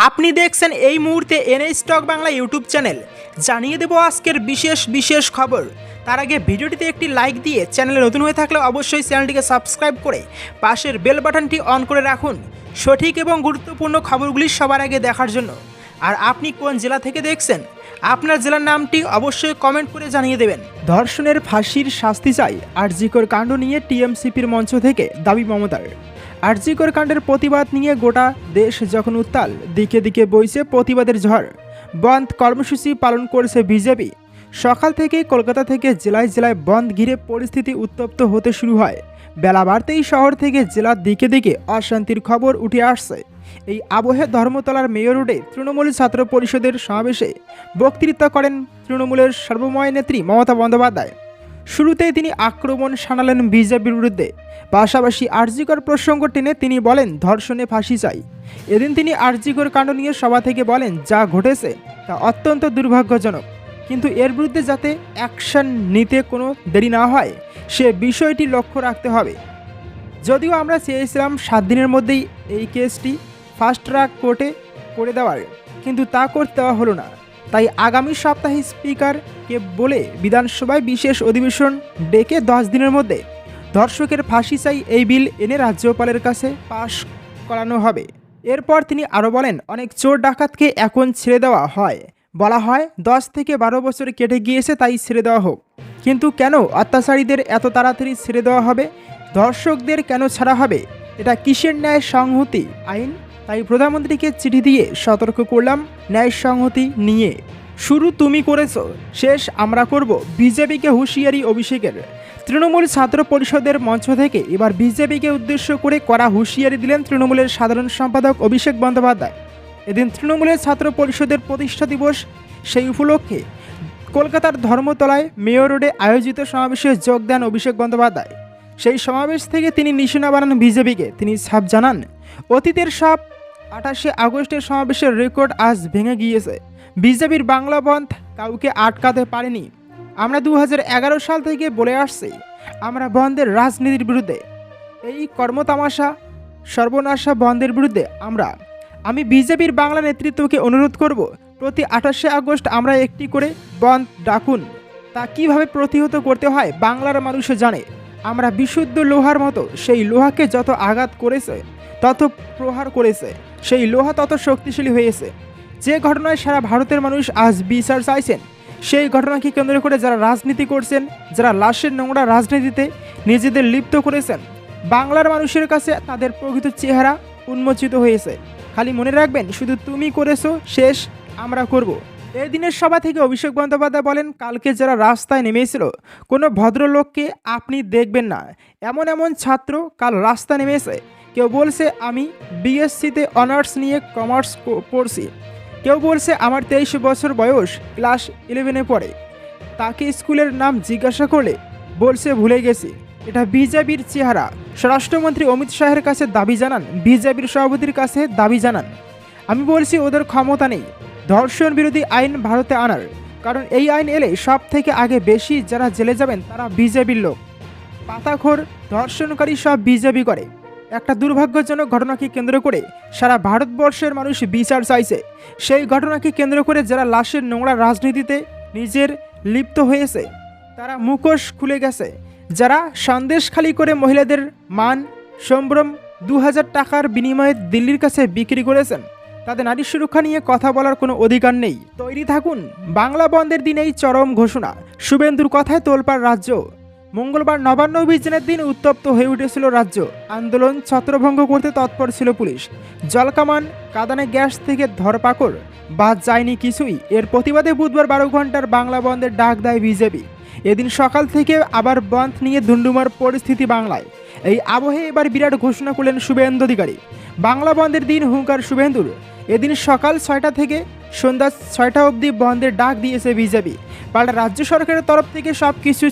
আপনি দেখছেন এই মুহূর্তে N A stock Bangla YouTube channel. জানিয়ে দেব আজকের বিশেষ খবর। তার আগে ভিডিওটিতে একটি লাইক দিয়ে চ্যানেলে নতুন হয়ে থাকলে অবশ্যই চ্যানেলটিকে সাবস্ক্রাইব করে পাশের বেল বাটনটি অন করে রাখুন সঠিক এবং গুরুত্বপূর্ণ খবরগুলি সবার আগে দেখার জন্য। আর আপনি কোন জেলা থেকে দেখছেন, আপনার জেলার নামটি অবশ্যই কমেন্ট করে জানিয়ে দেবেন। ধর্ষণের ফাঁসির শাস্তি চাই আরজিকর কাণ্ড নিয়ে টিএমসিপির মঞ্চ থেকে দাবি মমতার। আরজিকর কাণ্ডের প্রতিবাদ নিয়ে গোটা দেশ যখন উত্তাল, দিকে দিকে বইছে প্রতিবাদের ঝড়। বন্ধ কর্মসূচি পালন করেছে বিজেপি। সকাল থেকেই কলকাতা থেকে জেলায় জেলায় বন্ধ ঘিরে পরিস্থিতি উত্তপ্ত হতে শুরু হয়। বেলা বাড়তেই শহর থেকে জেলার দিকে দিকে অশান্তির খবর উঠে আসছে। এই আবহে ধর্মতলার মেয়র রোডে তৃণমূল ছাত্র পরিষদের সমাবেশে বক্তৃতা করেন তৃণমূলের সর্বময় নেত্রী মমতা বন্দ্যোপাধ্যায়। শুরুতেই তিনি আক্রমণ শানালেন বিজেপির বিরুদ্ধে, পাশাপাশি আরজিকর প্রসঙ্গ টেনে তিনি বলেন ধর্ষণে ফাঁসি চাই। এদিন তিনি আরজিকর কাণ্ড নিয়ে সভা থেকে বলেন যা ঘটেছে তা অত্যন্ত দুর্ভাগ্যজনক, কিন্তু এর বিরুদ্ধে যাতে অ্যাকশন নিতে কোনো দেরি না হয় সে বিষয়টি লক্ষ্য রাখতে হবে। যদিও আমরা চেয়েছিলাম 7 দিনের মধ্যেই এই কেসটি ফাস্ট ট্র্যাক কোর্টে করে দেওয়ার, কিন্তু তা করতে দেওয়া হলো না। তাই আগামী সপ্তাহে স্পিকারকে বলে বিধানসভায় বিশেষ অধিবেশন ডেকে 10 দিনের মধ্যে ধর্ষকের ফাঁসি চাই এই বিল এনে রাজ্যপালের কাছে পাশ করানো হবে। এরপর তিনি আরও বলেন অনেক চোর ডাকাতকে এখন ছেড়ে দেওয়া হয়, বলা হয় 10 থেকে 12 বছর কেটে গিয়েছে তাই ছেড়ে দেওয়া হোক, কিন্তু কেন অত্যাচারীদের এত তাড়াতাড়ি ছেড়ে দেওয়া হবে, ধর্ষকদের কেন ছাড়া হবে? এটা কিসের ন্যায় সংহতি আইন? তাই প্রধানমন্ত্রীকে চিঠি দিয়ে সতর্ক করলাম ন্যায় সংহতি নিয়ে। শুরু তুমি করেছো, শেষ আমরা করব, বিজেপিকে হুঁশিয়ারি অভিষেকের। তৃণমূল ছাত্র পরিষদের মঞ্চ থেকে এবার বিজেপিকে উদ্দেশ্য করে করা হুঁশিয়ারি দিলেন তৃণমূলের সাধারণ সম্পাদক অভিষেক বন্দ্যোপাধ্যায়। এদিন তৃণমূলের ছাত্র পরিষদের প্রতিষ্ঠা দিবস, সেই উপলক্ষে কলকাতার ধর্মতলায় মেয়র রোডে আয়োজিত সমাবেশে যোগ দেন অভিষেক বন্দ্যোপাধ্যায়। সেই সমাবেশ থেকে তিনি নিশানা বানান বিজেপিকে। তিনি সাফ জানান অতীতের সব 28শে আগস্টের সমাবেশের রেকর্ড আজ ভেঙে গিয়েছে। বিজেপির বাংলা বন্ধ কাউকে আটকাতে পারেনি। আমরা 2011 সাল থেকে বলে আসছি আমরা বন্ধের রাজনীতির বিরুদ্ধে, এই কর্মতামাশা সর্বনাশা বন্ধের বিরুদ্ধে আমি বিজেপির বাংলা নেতৃত্বকে অনুরোধ করব প্রতি 28শে আগস্ট আমরা একটি করে বন্ধ ডাকুন। তা কিভাবে প্রতিহত করতে হয় বাংলার মানুষ জানে। আমরা বিশুদ্ধ লোহার মতো, সেই লোহাকে যত আঘাত করেছে তত প্রহার করেছে, সেই লোহা তত শক্তিশালী হয়েছে। যে ঘটনায় সারা ভারতের মানুষ আজ বিচার চাইছেন, সেই ঘটনাকে কেন্দ্র করে যারা রাজনীতি করছেন, যারা লাশের নোংরা রাজনীতিতে নিজেদের লিপ্ত করেছেন, বাংলার মানুষের কাছে তাদের প্রকৃত চেহারা উন্মোচিত হয়েছে। খালি মনে রাখবেন শুধু তুমি করেছো, শেষ আমরা করব। এই দিনের সভা থেকে অভিষেক বন্দ্যোপাধ্যায় বলেন কালকে যারা রাস্তায় নেমেছিল কোনো ভদ্রলোককে আপনি দেখবেন না, এমন এমন ছাত্র কাল রাস্তা নেমেছে। কেউ বলছে আমি বিএসসিতে অনার্স নিয়ে কমার্স পড়ছি, কেউ বলছে আমার 23 বছর বয়স, ক্লাস 11-এ পড়ে। তাকে স্কুলের নাম জিজ্ঞাসা করলে বলছে ভুলে গেছি। এটা বিজেপির চেহারা। স্বরাষ্ট্রমন্ত্রী অমিত শাহের কাছে দাবি জানান, বিজেপির সভাপতির কাছে দাবি জানান। আমি বলছি ওদের ক্ষমতা নেই ধর্ষণ বিরোধী আইন ভারতে আনার, কারণ এই আইন এলে সব থেকে আগে বেশি যারা জেলে যাবেন তারা বিজেপির লোক। পাতাখোর ধর্ষণকারী সব বিজেপি করে। একটা দুর্ভাগ্যজনক ঘটনাকে কেন্দ্র করে সারা ভারতবর্ষের মানুষ বিচার চাইছে। সেই ঘটনাকে কেন্দ্র করে যারা লাশের নোংরা রাজনীতিতে নিজের লিপ্ত হয়েছে তারা মুখোশ খুলে গেছে। যারা সন্দেশখালি করে মহিলাদের মান সম্ভ্রম 2000 টাকার বিনিময়ে দিল্লির কাছে বিক্রি করেছেন, তাদের নারী সুরক্ষা নিয়ে কথা বলার কোনো অধিকার নেই। তৈরি থাকুন, বাংলা বন্ধের দিনেই চরম ঘোষণা। শুভেন্দুর কথায় তোলপাড় রাজ্য। মঙ্গলবার নবান্ন অভিযানের দিন উত্তপ্ত হয়ে উঠেছিল রাজ্য। আন্দোলন ছত্রভঙ্গ করতে তৎপর ছিল পুলিশ। জলকামান, কাঁদানে গ্যাস থেকে ধরপাকড় বাদ যায়নি কিছুই। এর প্রতিবাদে বুধবার 12 ঘন্টার বাংলা বন্ধের ডাক দেয় বিজেপি। এদিন সকাল থেকে আবার বন্ধ নিয়ে ধুন্ধুমার পরিস্থিতি বাংলায়। এই আবহে এবার বিরাট ঘোষণা করলেন শুভেন্দু অধিকারী। বাংলা বন্ধের দিন হুঙ্কার শুভেন্দুর। এদিন সকাল 6টা থেকে সন্ধ্যা 6টা অবধি বন্ধের ডাক দিয়েছে বিজেপি। পাল্টা রাজ্য সরকারের তরফ থেকে সব কিছু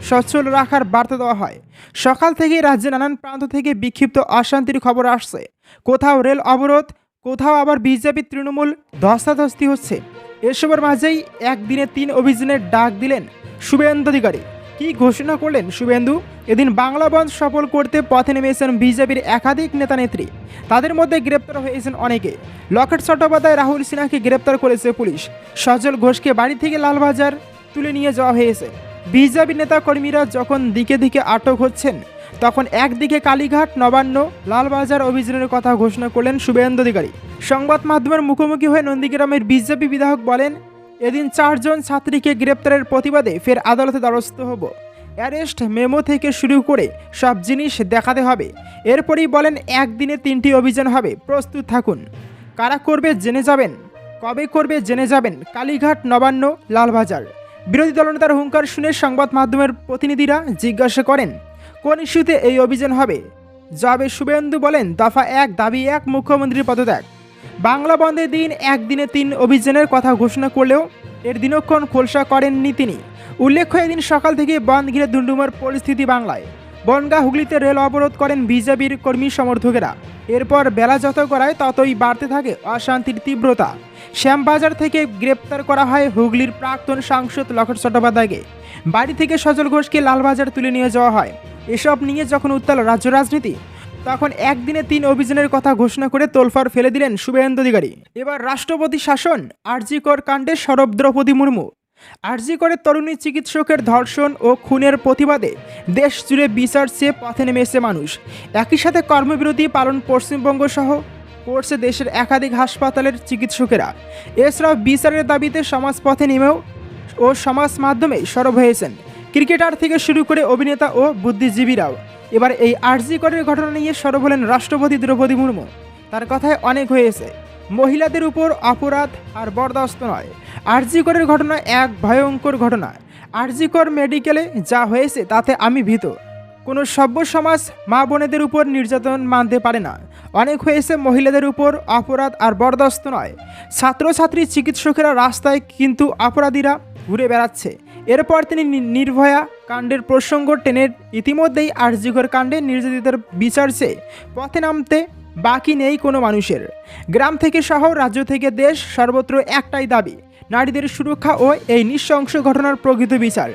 সচল রাখার বার্তা দেওয়া হয়। সকাল থেকেই রাজ্যে নানান প্রান্ত থেকে বিক্ষিপ্ত অশান্তির খবর আসছে। কোথাও রেল অবরোধ, কোথাও আবার বিজেপি তৃণমূল ধস্তাধস্তি হচ্ছে। এসবের মাঝেই একদিনে 3 অভিযানের ডাক দিলেন শুভেন্দু অধিকারী। কি ঘোষণা করলেন শুভেন্দু? এদিন বাংলা বন্ধ সফল করতে পথে নেমেছেন বিজেপির একাধিক নেতানেত্রী। তাদের মধ্যে গ্রেপ্তার হয়েছেন অনেকে। লকেট চট্টোপাধ্যায়, রাহুল সিনহাকে গ্রেপ্তার করেছে পুলিশ। সজল ঘোষকে বাড়ি থেকে লালবাজার তুলে নিয়ে যাওয়া হয়েছে। বিজেপি নেতা কর্মীরা যখন দিকে দিকে আটক হচ্ছেন, তখন একদিকে কালীঘাট, নবান্ন, লালবাজার অভিযানের কথা ঘোষণা করলেন শুভেন্দু অধিকারী। সংবাদ মাধ্যমের মুখোমুখি হয়ে নন্দীগ্রামের বিজেপি বিধায়ক বলেন, এদিন 4 জন ছাত্রীকে গ্রেপ্তারের প্রতিবাদে ফের আদালতে দ্বারস্থ হব। অ্যারেস্ট মেমো থেকে শুরু করে সব জিনিস দেখাতে হবে। এরপরই বলেন, একদিনে 3টি অভিযান হবে, প্রস্তুত থাকুন। কারা করবে জেনে যাবেন, কবে করবে জেনে যাবেন। কালীঘাট, নবান্ন, লালবাজার। বিরোধী দলনেতার হুঙ্কার শুনে সংবাদ মাধ্যমের প্রতিনিধিরা জিজ্ঞাসা করেন, কোন ইস্যুতে এই অভিযান হবে? জবাবে শুভেন্দু বলেন, দফা 1, দাবি 1, মুখ্যমন্ত্রীর পদত্যাগ। বাংলা বন্ধের দিন একদিনে 3 অভিযানের কথা ঘোষণা করলেও এর দিনক্ষণ খোলসা করেননি তিনি। উল্লেখ্য, এদিন সকাল থেকে বন্ধ ঘিরে ধুন্ধুমার পরিস্থিতি বাংলায়। বনগাঁ, হুগলিতে রেল অবরোধ করেন বিজেপির কর্মী সমর্থকেরা। এরপর বেলা যত গড়ায় ততই বাড়তে থাকে অশান্তির তীব্রতা। শ্যামবাজার থেকে গ্রেপ্তার করা হয় হুগলির প্রাক্তন সাংসদ লকেট চট্টোপাধ্যায়কে। বাড়ি থেকে সজল ঘোষকে লালবাজার তুলে নিয়ে যাওয়া হয়। এসব নিয়ে যখন উত্তাল রাজ্য রাজনীতি, তখন একদিনে 3 অভিযানের কথা ঘোষণা করে তোলফাড় ফেলে দিলেন শুভেন্দু অধিকারী। এবার রাষ্ট্রপতি শাসন, আরজি কর কাণ্ডে সরব দ্রৌপদী মুর্মু। আরজি করের তরুণী চিকিৎসকের ধর্ষণ ও খুনের প্রতিবাদে দেশ জুড়ে বিচার চেয়ে পথে নেমেছে মানুষ। একই সাথে কর্মবিরতি পালন পশ্চিমবঙ্গ সহ করছে দেশের একাধিক হাসপাতালের চিকিৎসকেরা। এছাড়াও বিচারের দাবিতে সমাজপথে নেমেও ও সমাজ মাধ্যমে সরব হয়েছেন ক্রিকেটার থেকে শুরু করে অভিনেতা ও বুদ্ধিজীবীরাও। এবার এই আরজি করের ঘটনা নিয়ে সরব হলেন রাষ্ট্রপতি দ্রৌপদী মুর্মু। তার কথায় অনেক হয়েছে, মহিলাদের উপর অপরাধ আর বরদাস্ত নয়। আরজি করের ঘটনা এক ভয়ঙ্কর ঘটনা। আরজি কর মেডিকেলে যা হয়েছে তাতে আমি ভীত। কোনো সভ্য সমাজ মা বোনেদের উপর নির্যাতন মানতে পারে না। অনেক হয়েছে, মহিলাদের উপর অপরাধ আর বরদাস্ত নয়। ছাত্রছাত্রী, চিকিৎসকেরা রাস্তায়, কিন্তু অপরাধীরা ঘুরে বেড়াচ্ছে। এরপর তিনি নির্ভয়া কাণ্ডের প্রসঙ্গ টেনে ইতিমধ্যেই আরজি কর কাণ্ডে নির্যাতিতার বিচার চেয়ে পথে নামতে বাকি নেই কোনো মানুষের। গ্রাম থেকে শহর, রাজ্য থেকে দেশ, সর্বত্র একটাই দাবি, নারীদের সুরক্ষা ও এই নৃশংস ঘটনার প্রকৃত বিচার।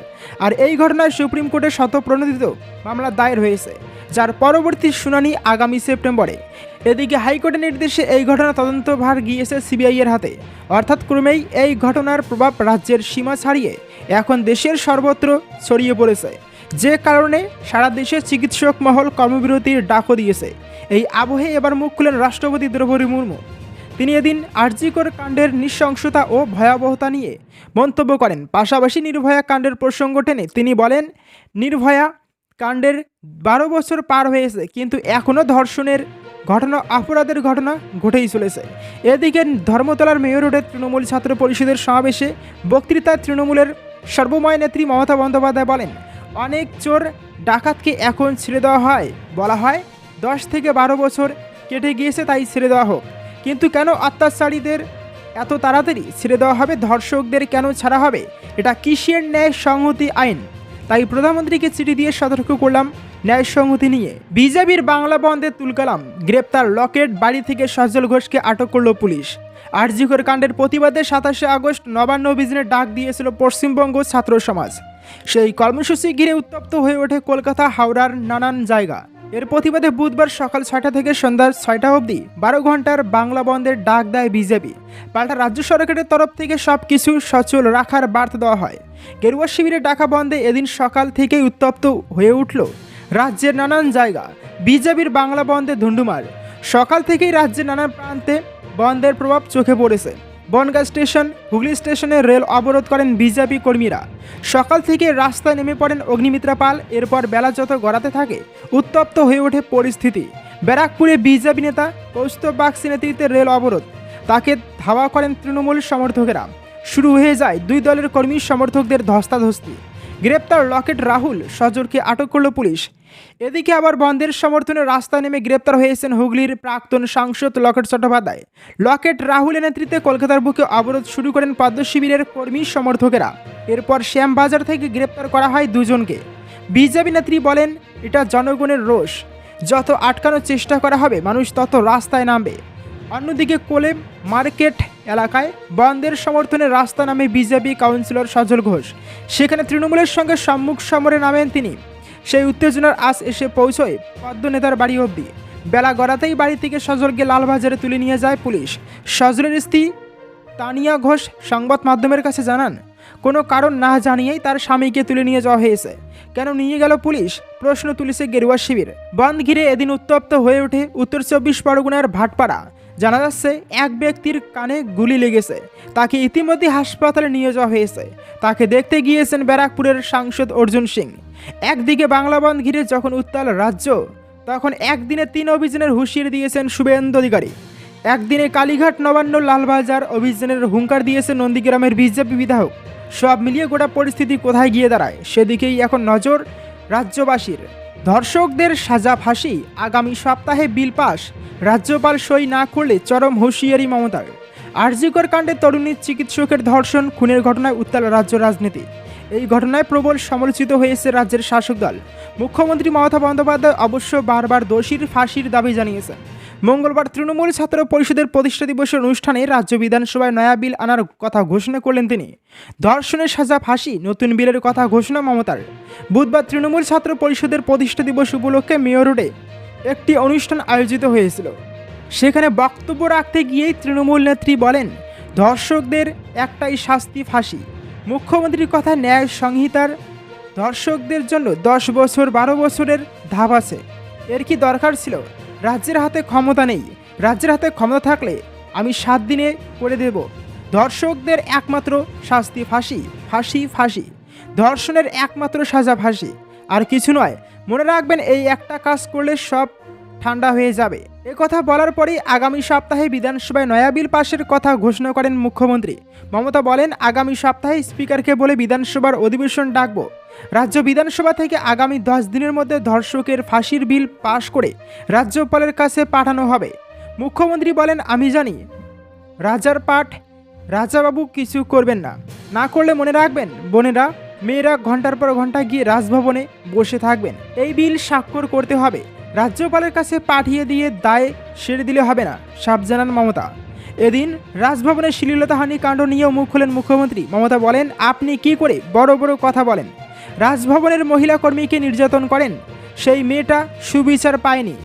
আর এই ঘটনায় সুপ্রিম কোর্টে স্বতঃপ্রণোদিত মামলা দায়ের হয়েছে, যার পরবর্তী শুনানি আগামী সেপ্টেম্বরে। এদিকে হাইকোর্টের নির্দেশে এই ঘটনা তদন্তভার গিয়েছে সিবিআইয়ের হাতে। অর্থাৎ ক্রমেই এই ঘটনার প্রভাব রাজ্যের সীমা ছাড়িয়ে এখন দেশের সর্বত্র ছড়িয়ে পড়েছে, যে কারণে সারা দেশে চিকিৎসক মহল কর্মবিরতির ডাকও দিয়েছে। এই আবহে এবার মুখ খুলেন রাষ্ট্রপতি দ্রৌপদী মুর্মু। তিনি এদিন আরজি কর কাণ্ডের নৃশংসতা ও ভয়াবহতা নিয়ে মন্তব্য করেন। পাশাপাশি নির্ভয়া কাণ্ডের প্রসঙ্গ টেনে তিনি বলেন, নির্ভয়া কাণ্ডের 12 বছর পার হয়েছে, কিন্তু এখনও ধর্ষণের ঘটনা, অপরাধের ঘটনা ঘটেই চলেছে। এদিকে ধর্মতলার মেয়র রোডের তৃণমূল ছাত্র পরিষদের সমাবেশে বক্তৃতায় তৃণমূলের সর্বময় নেত্রী মমতা বন্দ্যোপাধ্যায় বলেন, অনেক চোর ডাকাতকে এখন ছেড়ে দেওয়া হয়, বলা হয় 10 থেকে 12 বছর কেটে গিয়েছে, তাই ছেড়ে দেওয়া হোক। কিন্তু কেন অত্যাচারীদের এত তাড়াতাড়ি ছেড়ে দেওয়া হবে? ধর্ষকদের কেন ছাড়া হবে? এটা কিসের ন্যায় সংহতি আইন? তাই প্রধানমন্ত্রীকে চিঠি দিয়ে সতর্ক করলাম ন্যায় সংহতি নিয়ে। বিজেপির বাংলা বন্ধে তুলকালাম, গ্রেপ্তার লকেট, বাড়ি থেকে সজল ঘোষকে আটক করল পুলিশ। আরজি কর কাণ্ডের প্রতিবাদে 27শে আগস্ট নবান্ন অভিযানের ডাক দিয়েছিল পশ্চিমবঙ্গ ছাত্র সমাজ। সেই কর্মসূচি ঘিরে উত্তপ্ত হয়ে ওঠে কলকাতা, হাওড়ার নানান জায়গা। এর প্রতিবাদে বুধবার সকাল 6টা থেকে সন্ধ্যা 6টা অবধি 12 ঘন্টার বাংলা বন্ধের ডাক দেয় বিজেপি। পাল্টা রাজ্য সরকারের তরফ থেকে সব কিছু সচল রাখার বার্তা দেওয়া হয়। গেরুয়া শিবিরে ডাকা বন্ধে এদিন সকাল থেকেই উত্তপ্ত হয়ে উঠল রাজ্যের নানান জায়গা। বিজেপির বাংলা বন্ধে ধুন্ধুমার। সকাল থেকেই রাজ্যের নানা প্রান্তে বন্ধের প্রভাব চোখে পড়েছে। বনগাঁ স্টেশন, হুগলি স্টেশনে রেল অবরোধ করেন বিজেপি কর্মীরা। সকাল থেকে রাস্তায় নেমে পড়েন অগ্নিমিত্রা পাল। এরপর বেলা যত গড়াতে থাকে উত্তপ্ত হয়ে ওঠে পরিস্থিতি। ব্যারাকপুরে বিজেপি নেতা কৌস্তব বাগচি নেতৃত্বে রেল অবরোধ, তাকে ধাওয়া করেন তৃণমূল সমর্থকেরা। শুরু হয়ে যায় দুই দলের কর্মী সমর্থকদের ধস্তাধস্তি। গ্রেপ্তার লকেট, রাহুল, সজলকে আটক করল পুলিশ। এদিকে আবার বন্ধের সমর্থনে রাস্তায় নেমে গ্রেপ্তার হয়েছেন হুগলির প্রাক্তন সাংসদ লকেট চট্টোপাধ্যায়। লকেট, রাহুলের নেতৃত্বে কলকাতার বুকে অবরোধ শুরু করেন পদ্ম শিবিরের কর্মী সমর্থকেরা। এরপর শ্যামবাজার থেকে গ্রেপ্তার করা হয় 2 জনকে। বিজেপি নেত্রী বলেন, এটা জনগণের রোষ, যত আটকানোর চেষ্টা করা হবে মানুষ তত রাস্তায় নামবে। অন্যদিকে কোলে মার্কেট এলাকায় বন্ধের সমর্থনে রাস্তা নামে বিজেপি কাউন্সিলর সজল ঘোষ। সেখানে তৃণমূলের সঙ্গে সম্মুখ সমরে নামেন তিনি। সেই উত্তেজনার আজ এসে পৌঁছয় পদ্ম নেতার বাড়ি অবধি। বেলা গড়াতেই বাড়ি থেকে সজলকে লালবাজারে তুলে নিয়ে যায় পুলিশ। সজলের স্ত্রী তানিয়া ঘোষ সংবাদ মাধ্যমের কাছে জানান, কোনো কারণ না জানিয়েই তার স্বামীকে তুলে নিয়ে যাওয়া হয়েছে। কেন নিয়ে গেল পুলিশ, প্রশ্ন তুলেছে গেরুয়া শিবির। বন্ধ ঘিরে এদিন উত্তপ্ত হয়ে ওঠে উত্তর 24 পরগনার ভাটপাড়া। জানা যাচ্ছে এক ব্যক্তির কানে গুলি লেগেছে, তাকে ইতিমধ্যে হাসপাতালে নিয়ে যাওয়া হয়েছে। তাকে দেখতে গিয়েছেন ব্যারাকপুরের সাংসদ অর্জুন সিং। একদিকে বাংলা বন্ধ ঘিরে যখন উত্তাল রাজ্য, তখন একদিনে 3 অভিযানের হুঁশিয়ারি দিয়েছেন শুভেন্দু অধিকারী। একদিনে কালীঘাট নবান্ন লালবাজার অভিযানের হুঙ্কার দিয়েছে নন্দীগ্রামের বিজেপি বিধায়ক। সব মিলিয়ে গোটা পরিস্থিতি কোথায় গিয়ে দাঁড়ায় সেদিকেই এখন নজর রাজ্যবাসীর। ধর্ষকদের সাজা ফাঁসি, আগামী সপ্তাহে বিল পাস, রাজ্যপাল সই না করলে চরম হুঁশিয়ারি মমতার। আরজিকর কাণ্ডে তরুণী চিকিৎসকের ধর্ষণ খুনের ঘটনায় উত্তাল রাজ্য রাজনীতি। এই ঘটনায় প্রবল সমালোচিত হয়েছে রাজ্যের শাসক দল। মুখ্যমন্ত্রী মমতা বন্দ্যোপাধ্যায় অবশ্য বারবার দোষীর ফাঁসির দাবি জানিয়েছেন। মঙ্গলবার তৃণমূল ছাত্র পরিষদের প্রতিষ্ঠা দিবসের অনুষ্ঠানে রাজ্য বিধানসভায় নয়া বিল আনার কথা ঘোষণা করলেন তিনি। ধর্ষণের সাজা ফাঁসি, নতুন বিলের কথা ঘোষণা মমতার। বুধবার তৃণমূল ছাত্র পরিষদের প্রতিষ্ঠা দিবস উপলক্ষে মেয়র রোডে একটি অনুষ্ঠান আয়োজিত হয়েছিল। সেখানে বক্তব্য রাখতে গিয়েই তৃণমূল নেত্রী বলেন, ধর্ষকদের একটাই শাস্তি, ফাঁসি। মুখ্যমন্ত্রীর কথা ন্যায় সংহিতার ধর্ষকদের জন্য 10 বছর 12 বছরের ধাপ আছে। এর কি দরকার ছিল? রাজ্যের হাতে ক্ষমতা নেই। রাজ্যের হাতে ক্ষমতা থাকলে আমি 7 দিনে করে দেব। ধর্ষকদের একমাত্র শাস্তি ফাঁসি, ফাঁসি, ফাঁসি। ধর্ষণের একমাত্র সাজা ফাঁসি, আর কিছু নয়। মনে রাখবেন, এই একটা কাজ করলে সব ঠান্ডা হয়ে যাবে। এ কথা বলার পরেই আগামী সপ্তাহে বিধানসভায় নয়া বিল পাশের কথা ঘোষণা করেন মুখ্যমন্ত্রী মমতা। বলেন, আগামী সপ্তাহে স্পিকারকে বলে বিধানসভার অধিবেশন ডাকব। রাজ্য বিধানসভা থেকে আগামী 10 দিনের মধ্যে ধর্ষকের ফাঁসির বিল পাশ করে রাজ্যপালের কাছে পাঠানো হবে। মুখ্যমন্ত্রী বলেন, আমি জানি রাজার পাঠ রাজাবাবু কিছু করবেন না, না করলে মনে রাখবেন বোনেরা, মেয়েরা ঘন্টার পর ঘন্টা গিয়ে রাজভবনে বসে থাকবেন। এই বিল স্বাক্ষর করতে হবে, রাজ্যপালের কাছে পাঠিয়ে দিয়ে দায় সেরে দিলে হবে না, সাফ জানান মমতা। এদিন রাজভবনের শ্লীলতাহানি কাণ্ড নিয়েও মুখ খোলেন মুখ্যমন্ত্রী মমতা। বলেন, আপনি কি করে বড় বড় কথা বলেন? রাজভবনের মহিলা কর্মীকে নির্যাতন করেন, সেই মেয়েটা সুবিচার পায়নি।